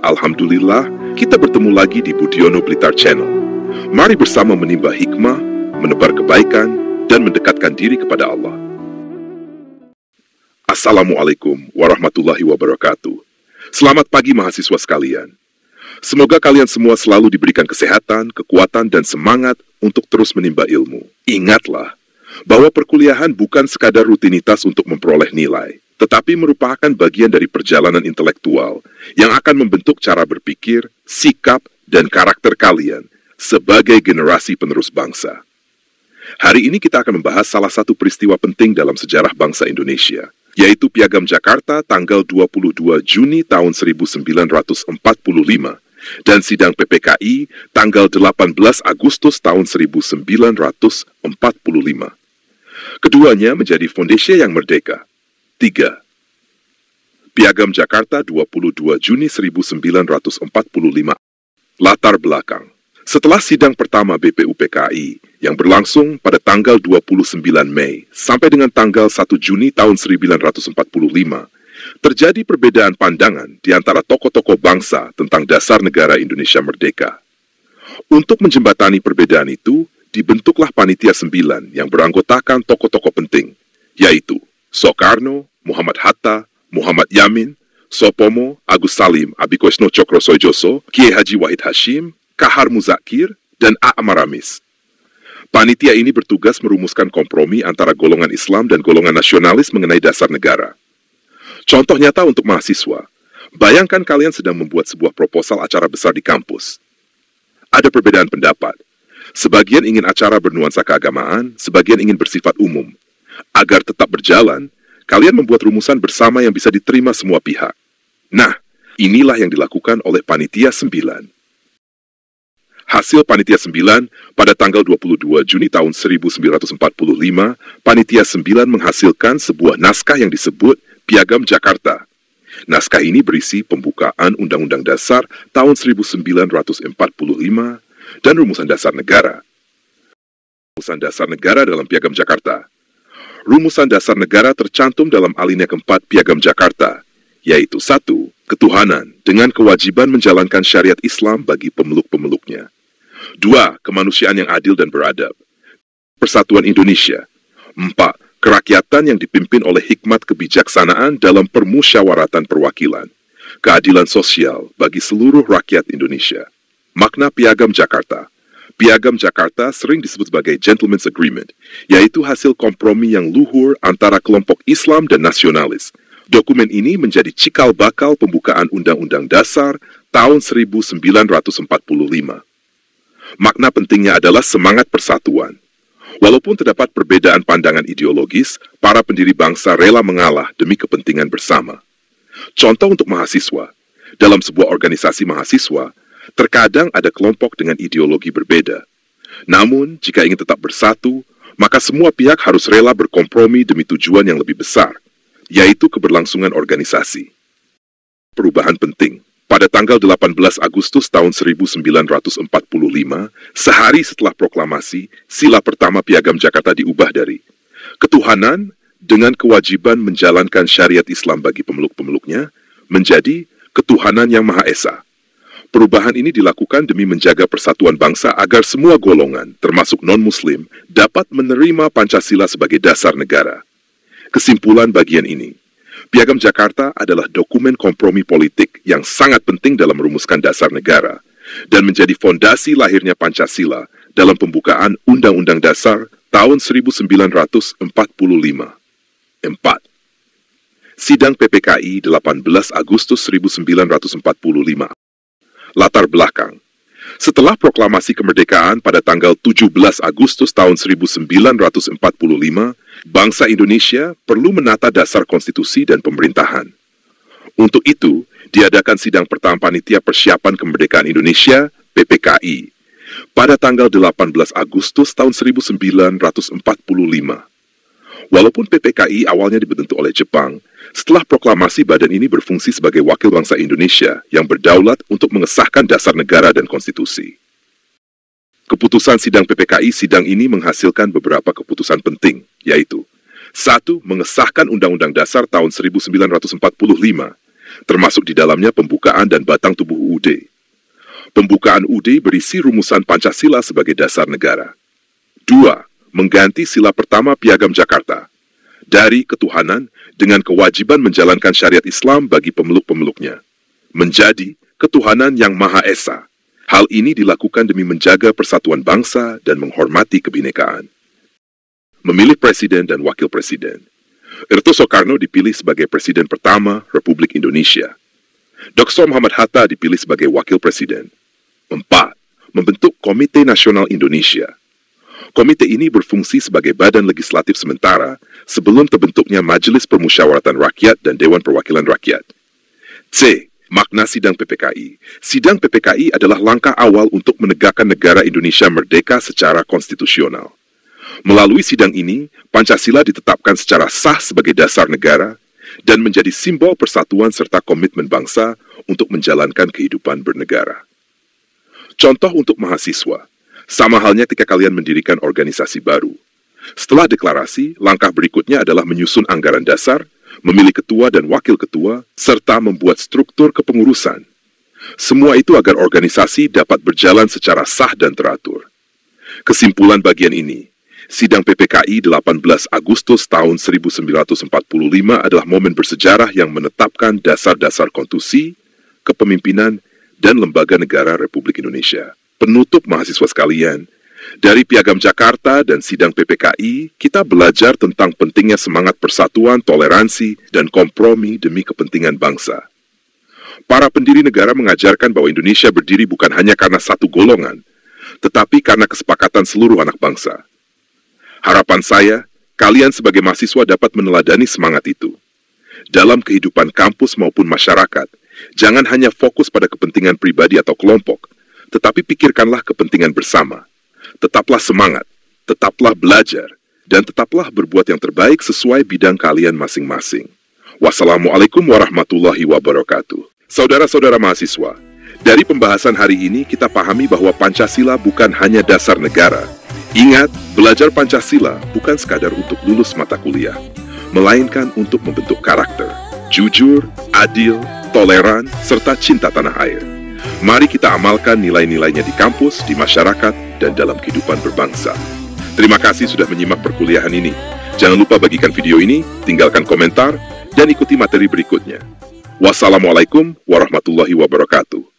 Alhamdulillah, kita bertemu lagi di Budiono Blitar Channel. Mari bersama menimba hikmah, menebar kebaikan, dan mendekatkan diri kepada Allah. Assalamualaikum warahmatullahi wabarakatuh. Selamat pagi mahasiswa sekalian. Semoga kalian semua selalu diberikan kesehatan, kekuatan, dan semangat untuk terus menimba ilmu. Ingatlah, bahwa perkuliahan bukan sekadar rutinitas untuk memperoleh nilai, tetapi merupakan bagian dari perjalanan intelektual yang akan membentuk cara berpikir, sikap, dan karakter kalian sebagai generasi penerus bangsa. Hari ini kita akan membahas salah satu peristiwa penting dalam sejarah bangsa Indonesia, yaitu Piagam Jakarta tanggal 22 Juni tahun 1945 dan sidang PPKI tanggal 18 Agustus tahun 1945. Keduanya menjadi Indonesia yang merdeka. 3. Piagam Jakarta 22 Juni 1945. Latar belakang. Setelah sidang pertama BPUPKI yang berlangsung pada tanggal 29 Mei sampai dengan tanggal 1 Juni tahun 1945, terjadi perbedaan pandangan di antara tokoh-tokoh bangsa tentang dasar negara Indonesia merdeka. Untuk menjembatani perbedaan itu, dibentuklah Panitia 9 yang beranggotakan tokoh-tokoh penting, yaitu Soekarno, Muhammad Hatta, Muhammad Yamin, Sopomo, Agus Salim, Abikosno Cokrosojoso, Kiai Haji Wahid Hashim, Kahar Muzakir, dan A. Maramis. Panitia ini bertugas merumuskan kompromi antara golongan Islam dan golongan nasionalis mengenai dasar negara. Contoh nyata untuk mahasiswa, bayangkan kalian sedang membuat sebuah proposal acara besar di kampus. Ada perbedaan pendapat. Sebagian ingin acara bernuansa keagamaan, sebagian ingin bersifat umum. Agar tetap berjalan, kalian membuat rumusan bersama yang bisa diterima semua pihak. Nah, inilah yang dilakukan oleh Panitia 9. Hasil Panitia 9, pada tanggal 22 Juni tahun 1945, Panitia 9 menghasilkan sebuah naskah yang disebut Piagam Jakarta. Naskah ini berisi pembukaan Undang-Undang Dasar tahun 1945 dan rumusan dasar negara. Rumusan dasar negara dalam Piagam Jakarta. Rumusan dasar negara tercantum dalam alinea keempat Piagam Jakarta, yaitu 1. Ketuhanan dengan kewajiban menjalankan syariat Islam bagi pemeluk-pemeluknya. 2. Kemanusiaan yang adil dan beradab. Persatuan Indonesia. 4. Kerakyatan yang dipimpin oleh hikmat kebijaksanaan dalam permusyawaratan perwakilan. Keadilan sosial bagi seluruh rakyat Indonesia. Makna Piagam Jakarta. Piagam Jakarta sering disebut sebagai Gentleman's Agreement, yaitu hasil kompromi yang luhur antara kelompok Islam dan nasionalis. Dokumen ini menjadi cikal bakal pembukaan Undang-Undang Dasar tahun 1945. Makna pentingnya adalah semangat persatuan. Walaupun terdapat perbedaan pandangan ideologis, para pendiri bangsa rela mengalah demi kepentingan bersama. Contoh untuk mahasiswa. Dalam sebuah organisasi mahasiswa, terkadang ada kelompok dengan ideologi berbeda. Namun, jika ingin tetap bersatu, maka semua pihak harus rela berkompromi demi tujuan yang lebih besar, yaitu keberlangsungan organisasi. Perubahan penting. Pada tanggal 18 Agustus tahun 1945, sehari setelah proklamasi, sila pertama Piagam Jakarta diubah dari ketuhanan dengan kewajiban menjalankan syariat Islam bagi pemeluk-pemeluknya, menjadi ketuhanan yang Maha Esa. Perubahan ini dilakukan demi menjaga persatuan bangsa agar semua golongan, termasuk non-Muslim, dapat menerima Pancasila sebagai dasar negara. Kesimpulan bagian ini, Piagam Jakarta adalah dokumen kompromi politik yang sangat penting dalam merumuskan dasar negara dan menjadi fondasi lahirnya Pancasila dalam pembukaan Undang-Undang Dasar tahun 1945. 4. Sidang PPKI 18 Agustus 1945. Latar belakang. Setelah proklamasi kemerdekaan pada tanggal 17 Agustus tahun 1945, bangsa Indonesia perlu menata dasar konstitusi dan pemerintahan. Untuk itu, diadakan sidang pertama Panitia Persiapan Kemerdekaan Indonesia, PPKI, pada tanggal 18 Agustus tahun 1945. Walaupun PPKI awalnya dibentuk oleh Jepang, setelah proklamasi badan ini berfungsi sebagai wakil bangsa Indonesia yang berdaulat untuk mengesahkan dasar negara dan konstitusi. Keputusan sidang PPKI sidang ini menghasilkan beberapa keputusan penting, yaitu 1. Mengesahkan Undang-Undang Dasar tahun 1945 termasuk di dalamnya pembukaan dan batang tubuh UUD. Pembukaan UUD berisi rumusan Pancasila sebagai dasar negara. 2. Mengganti sila pertama Piagam Jakarta dari ketuhanan dengan kewajiban menjalankan syariat Islam bagi pemeluk-pemeluknya menjadi ketuhanan yang Maha Esa. Hal ini dilakukan demi menjaga persatuan bangsa dan menghormati kebinekaan. Memilih presiden dan wakil presiden. Irto Soekarno dipilih sebagai presiden pertama Republik Indonesia. Dr. Muhammad Hatta dipilih sebagai wakil presiden. 4. Membentuk Komite Nasional Indonesia. Komite ini berfungsi sebagai badan legislatif sementara sebelum terbentuknya Majelis Permusyawaratan Rakyat dan Dewan Perwakilan Rakyat. C. Makna Sidang PPKI. Sidang PPKI adalah langkah awal untuk menegakkan negara Indonesia merdeka secara konstitusional. Melalui sidang ini, Pancasila ditetapkan secara sah sebagai dasar negara dan menjadi simbol persatuan serta komitmen bangsa untuk menjalankan kehidupan bernegara. Contoh untuk mahasiswa, sama halnya ketika kalian mendirikan organisasi baru. Setelah deklarasi, langkah berikutnya adalah menyusun anggaran dasar, memilih ketua dan wakil ketua, serta membuat struktur kepengurusan. Semua itu agar organisasi dapat berjalan secara sah dan teratur. Kesimpulan bagian ini, Sidang PPKI 18 Agustus tahun 1945 adalah momen bersejarah yang menetapkan dasar-dasar konstitusi, kepemimpinan, dan lembaga negara Republik Indonesia. Penutup mahasiswa sekalian, dari Piagam Jakarta dan Sidang PPKI, kita belajar tentang pentingnya semangat persatuan, toleransi, dan kompromi demi kepentingan bangsa. Para pendiri negara mengajarkan bahwa Indonesia berdiri bukan hanya karena satu golongan, tetapi karena kesepakatan seluruh anak bangsa. Harapan saya, kalian sebagai mahasiswa dapat meneladani semangat itu. Dalam kehidupan kampus maupun masyarakat, jangan hanya fokus pada kepentingan pribadi atau kelompok, tetapi pikirkanlah kepentingan bersama. Tetaplah semangat, tetaplah belajar, dan tetaplah berbuat yang terbaik sesuai bidang kalian masing-masing. Wassalamualaikum warahmatullahi wabarakatuh. Saudara-saudara mahasiswa, dari pembahasan hari ini kita pahami bahwa Pancasila bukan hanya dasar negara. Ingat, belajar Pancasila bukan sekadar untuk lulus mata kuliah, melainkan untuk membentuk karakter, jujur, adil, toleran, serta cinta tanah air. Mari kita amalkan nilai-nilainya di kampus, di masyarakat, dan dalam kehidupan berbangsa. Terima kasih sudah menyimak perkuliahan ini. Jangan lupa bagikan video ini, tinggalkan komentar, dan ikuti materi berikutnya. Wassalamualaikum warahmatullahi wabarakatuh.